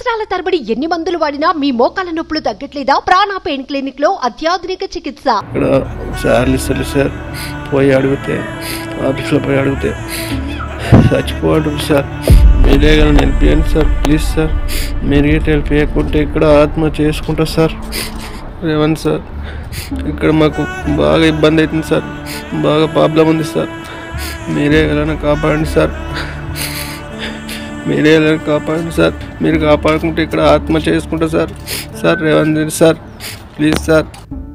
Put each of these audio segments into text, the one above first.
సంవత్సరాల తరబడి ఎన్ని మందులు వాడినా మీ మోకాల నొప్పులు తగ్గట్లేదా? ప్రాణ పెయిన్ క్లినిక్ లో అత్యాధునిక చికిత్స. ఇక్కడ సార్లు సార్ పోయి అడిగితే ఆఫీస్లో పోయి అడిగితే చచ్చిపోవడం సార్. మీరే కానీ నిలిపియండి సార్, ప్లీజ్ సార్. మీరు హెల్ప్ చేయకుంటే ఇక్కడ ఆత్మ చేసుకుంటా సార్. రేవంత్ సార్, ఇక్కడ మాకు బాగా ఇబ్బంది అవుతుంది సార్, బాగా ప్రాబ్లం ఉంది సార్. మీరే ఎలా కాపాడండి సార్, మీరే ఎలా కాపాడండి సార్. మీరు కాపాడుకుంటే ఇక్కడ ఆత్మ చేసుకుంటా sir. Sir Revanth sir, please sir.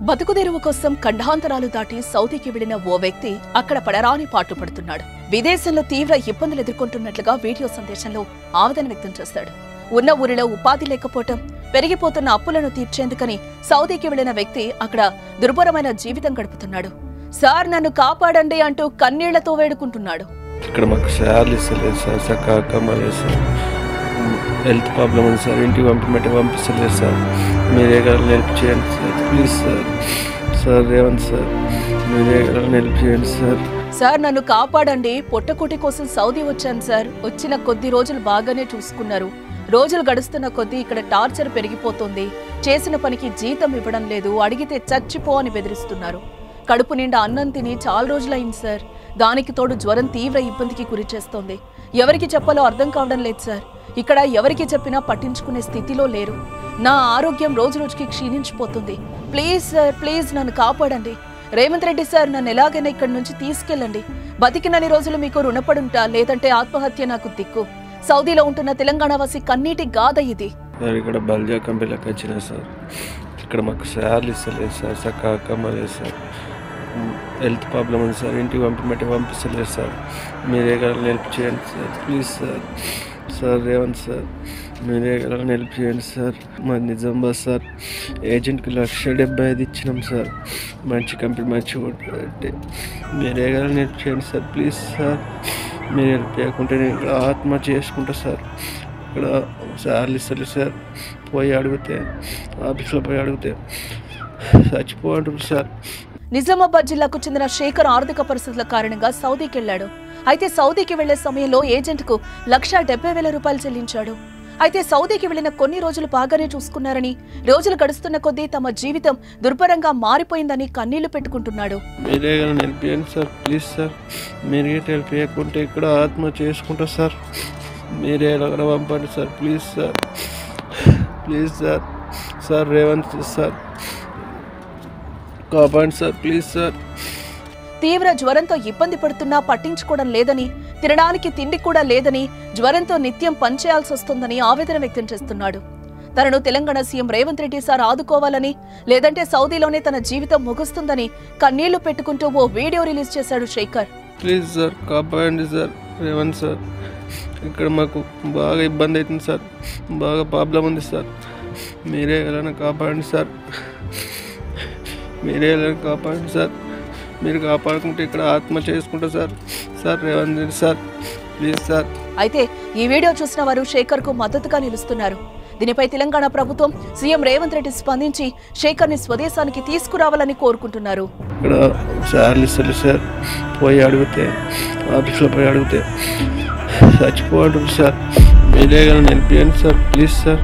బతుకుదెరువు కోసం ఖండాంతరాలు దాటి సౌదీకి వెళ్లిన ఓ వ్యక్తి అక్కడ పడరాని పాటు పడుతున్నాడు. విదేశంలో తీవ్ర ఇబ్బందులు ఎదుర్కొంటున్నట్లుగా వీడియో సందేశంలో ఆవేదన వ్యక్తం చేస్తాడు. ఉన్న ఊరిలో ఉపాధి లేకపోవటం, పెరిగిపోతున్న అప్పులను తీర్చేందుకని సౌదీకి వెళ్లిన వ్యక్తి అక్కడ దుర్భరమైన జీవితం గడుపుతున్నాడు. సార్ నన్ను కాపాడండి అంటూ కన్నీళ్లతో వేడుకుంటున్నాడు. ఇక్కడ మాకు శాలరీ ఇస్తలేదు సార్, చక్కగా లేదు సార్. హెల్త్ ప్రాబ్లం ఉంది సార్, ఇంటికి పంపిస్తలేదు సార్. మీరే కదా హెల్ప్ చేయండి sir, please sir. Sir Revanth sir, మీరే కదా హెల్ప్ చేయండి సార్. సార్ నన్ను కాపాడండి, పొట్టకూటి కోసం సౌదీ వచ్చాను సార్. వచ్చిన కొద్ది రోజులు బాగానే చూసుకున్నారు. రోజులు గడుస్తున్న కొద్దీ ఇక్కడ టార్చర్ పెరిగిపోతుంది. చేసిన పనికి జీతం ఇవ్వడం లేదు, అడిగితే చచ్చిపో అని బెదిరిస్తున్నారు. కడుపు నిండా అన్నం తిని చాలా రోజులైంది సార్. దానికి తోడు జ్వరం తీవ్ర ఇబ్బందికి గురి చేస్తోంది. ఎవరికి చెప్పాలో అర్థం కావడం లేదు సార్. ఇక్కడ ఎవరికి చెప్పినా పట్టించుకునే స్థితిలో లేరు. నా ఆరోగ్యం రోజు రోజుకి క్షీణించిపోతుంది. ప్లీజ్ సార్, ప్లీజ్ నన్ను కాపాడండి. రేవంత్ రెడ్డి సార్, నన్ను ఎలాగైనా ఇక్కడి నుంచి తీసుకెళ్ళండి. బతికినన్ని రోజులు మీకు రుణపడుంటా, లేదంటే ఆత్మహత్య నాకు దిక్కు. సౌదీలో ఉంటున్న తెలంగాణ వాసి కన్నీటి గాథ ఇది. ఇక్కడ బల్జా కంపెనీలకు వచ్చిన సార్, ఇక్కడ మాకు శాలరీ ఇస్తలేదు సార్, చక్కగా లేదు సార్. హెల్త్ ప్రాబ్లం ఉంది సార్, ఇంటికి పంపిస్తలేదు సార్. మీరే కదా హెల్ప్ చేయండి sir, please sir. Sir Revanth sir, మీరే కదా హెల్ప్ చేయండి సార్. మా నిజామాబాద్ సార్ ఏజెంట్కి 1,75,000 ఇచ్చినాం సార్. మంచి కంపెనీ, మంచి అంటే మీరే కదా హెల్ప్ చేయండి సార్, ప్లీజ్ సార్. మీరు హెల్ప్ చేయకుంటే నేను ఇక్కడ ఆత్మ చేసుకుంటా సార్. ఇక్కడ సార్లు ఇస్తలేదు సార్, పోయి అడిగితే ఆఫీస్లో పోయి అడిగితే చచ్చిపోవడం సార్. నిజామాబాద్ జిల్లాకు చెందిన శేఖర్ ఆర్థిక పరిస్థితుల కారణంగా సౌదీకి వెళ్లాడు. అయితే సౌదీకి వెళ్లే సమయంలో ఏజెంట్కు 1,70,000 రూపాయలు చెల్లించాడు. అయితే సౌదీకి వెళ్లిన కొన్ని రోజులు బాగానే చూసుకున్నారని, రోజులు గడుస్తున్న కొద్దీ తమ జీవితం దుర్భరంగా మారిపోయిందని కన్నీళ్లు పెట్టుకుంటున్నాడు. మీరే కదా హెల్ప్ చేయండి సార్, ప్లీజ్ సార్. మీరు హెల్ప్ చేయకుంటే ఇక్కడ ఆత్మ చేసుకుంటా సార్. మీరే ఎలాగైనా పంపండి sir, please sir, please sir. Sir Revanth sir, కాపాడండి సార్, ప్లీజ్ సార్. తీవ్ర జ్వరంతో ఇబ్బంది పడుతున్నా పట్టించుకోవడం లేదని, తినడానికి తిండి కూడా లేదని, జ్వరంతో నిత్యం పనిచేయాల్సి వస్తుందని ఆవేదన వ్యక్తం చేస్తున్నాడు. తనను తెలంగాణ సీఎం రేవంత్ రెడ్డి సార్ ఆదుకోవాలని, లేదంటే సౌదీలోనే తన జీవితం ముగుస్తుందని కన్నీళ్లు పెట్టుకుంటూ ఓ వీడియో రిలీజ్ చేశాడు శేఖర్. ప్లీజ్ సార్, కాపాడండి సార్. రేవంత్ సార్, ఇక్కడ మాకు బాగా ఇబ్బంది అవుతుంది సార్, బాగా ప్రాబ్లం ఉంది సార్. మీరే ఎలా కాపాడండి సార్, మీరే ఎలా కాపాడండి సార్. మీరు కాపాడుకుంటే ఇక్కడ ఆత్మ చేసుకుంటా sir. Sir Revanth sir, please sir. అయితే ఈ వీడియో చూసిన వారు శేఖర్ కు మద్దతుగా నిలుస్తున్నారు. దీనిపై తెలంగాణ ప్రభుత్వం సీఎం రేవంత్ రెడ్డి స్పందించి శేఖర్ ని స్వదేశానికి తీసుకురావాలని కోరుకుంటున్నారు. ఇక్కడ సార్లు ఇస్తలేదు సార్, పోయి అడిగితే ఆఫీస్లో పోయి అడిగితే చచ్చిపోవడం సార్. మీరే కానీ నిలిపియండి సార్, ప్లీజ్ సార్.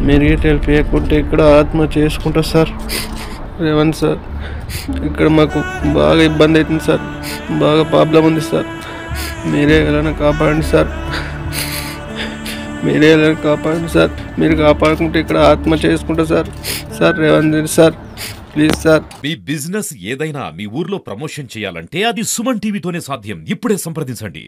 మీరు హెల్ప్ చేయకుంటే ఇక్కడ ఆత్మ చేసుకుంటా సార్. రేవంత్ సార్, ఇక్కడ మాకు బాగా ఇబ్బంది అవుతుంది సార్, బాగా ప్రాబ్లం ఉంది సార్. మీరే ఎలా కాపాడండి సార్, మీరే ఎలా కాపాడండి సార్. మీరు కాపాడుకుంటే ఇక్కడ ఆత్మ చేసుకుంటా sir. Sir Revanth sir, please sir. Me business ఏదైనా మీ ఊర్లో ప్రమోషన్ చేయాలంటే అది సుమన్ టీవీతోనే సాధ్యం. ఇప్పుడే సంప్రదించండి.